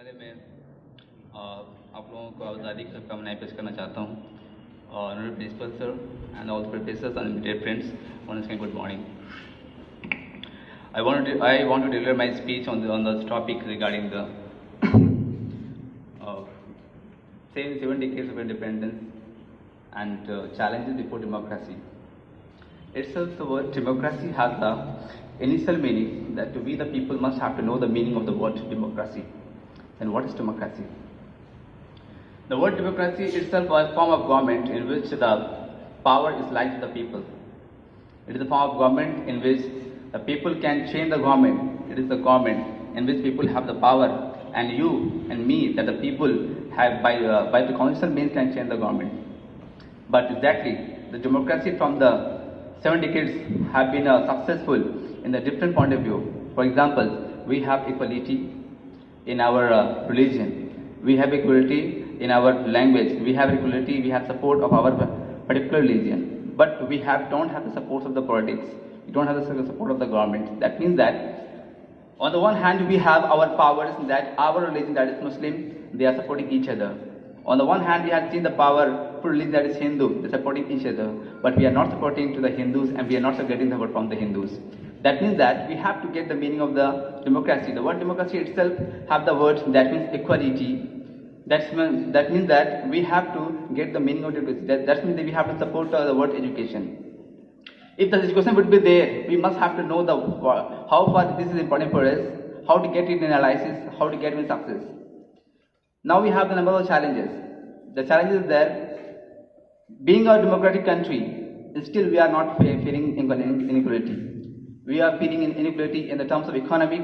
पहले मैं आप लोगों को आज़ादी की शुभकामनाएं पेश करना चाहता हूँ. Honorable Principal Sir and all the professors and dear friends, once again good morning. I want to deliver my speech on this topic regarding the uh, 7 decades of independence and challenges before democracy. Itself, the word democracy has the initial meaning that we the people must have to know the meaning of the word democracy. And what is democracy? The word democracy itself is a form of government in which the power is lies with the people. It is a form of government in which the people can change the government. It is the government in which people have the power, and you and me, that the people have by the constitutional means can change the government. But exactly, the democracy from the 7 decades have been successful in the different point of view. For example, we have equality in our religion, we have equality in our language, we have equality, we have support of our particular religion, but we don't have the support of the politics, we don't have the support of the government. That means that on the one hand we have our powers, that our religion, that is Muslim, they are supporting each other. On the one hand we have seen the powerful religion, that is Hindu, they are supporting each other, but we are not supporting to the Hindus and we are not getting the support from the Hindus. That means that we have to get the meaning of the democracy. The word democracy itself have the word that means equality. That means that we have to get the meaning of democracy. That means that we have to support the word education. If the education would be there, we must have to know how far this is important for us, how to get it in analysis, how to get it in success. Now we have the number of challenges. The challenge is that being a democratic country, still we are not feeling inequality. We are feeling inequality in the terms of economic,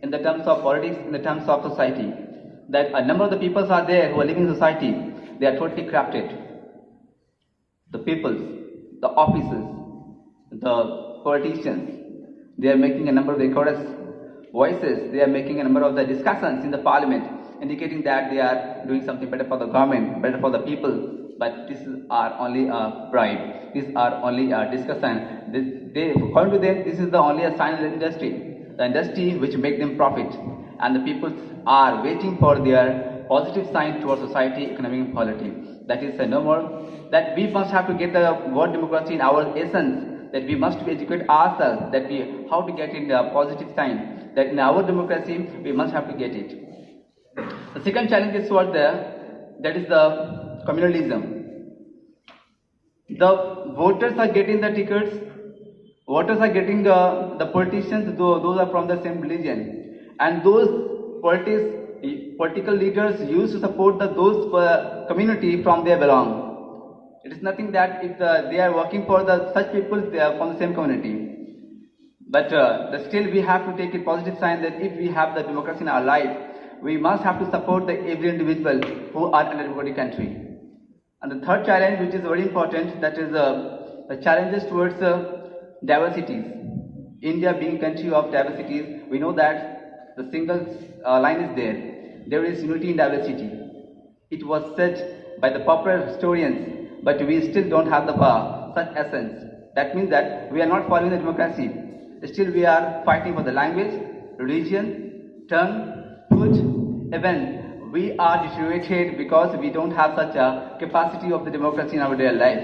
in the terms of politics, in the terms of society. That a number of the peoples are there who are living in society, they are totally corrupted. The peoples, the officers, the politicians, they are making a number of the chorus voices, they are making a number of the discussions in the parliament, indicating that they are doing something better for the government, better for the people. But these are only a bribe. These are only a discussion. According to them, this is the only a sign of the industry which make them profit. And the people are waiting for their positive sign towards society, economic and polity. That is no more. That we must have to get the word democracy in our essence. That we must educate ourselves. That we how to get in the positive sign. That in our democracy we must have to get it. The second challenge is what that is the communalism. The voters are getting the tickets, voters are getting the politicians, those are from the same religion, and those political leaders used to support those community from their belong. It is nothing that if they are working for such people, they are from the same community. But still we have to take a positive sign that if we have the democracy in our life, we must have to support every individual who are in a democratic country. And the third challenge, which is very important, that is the challenges towards diversities. India being a country of diversities, we know that the single line is there. There is unity in diversity. It was said by the popular historians, but we still don't have the such essence. That means that we are not following the democracy. Still we are fighting for the language, religion, tongue, food, even we are deteriorated because we don't have such a capacity of the democracy in our daily life.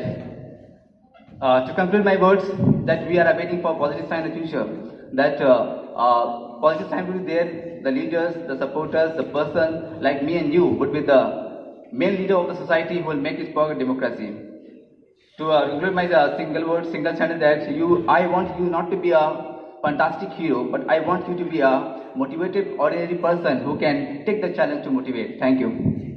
To conclude my words, that we are awaiting for positive sign in the future, that positive sign will be there, the leaders, the supporters, the person like me and you would be the main leader of the society who will make it for democracy. To conclude my single sentence, that I want you not to be a fantastic hero, but I want you to be a motivated ordinary person who can take the challenge to motivate. Thank you.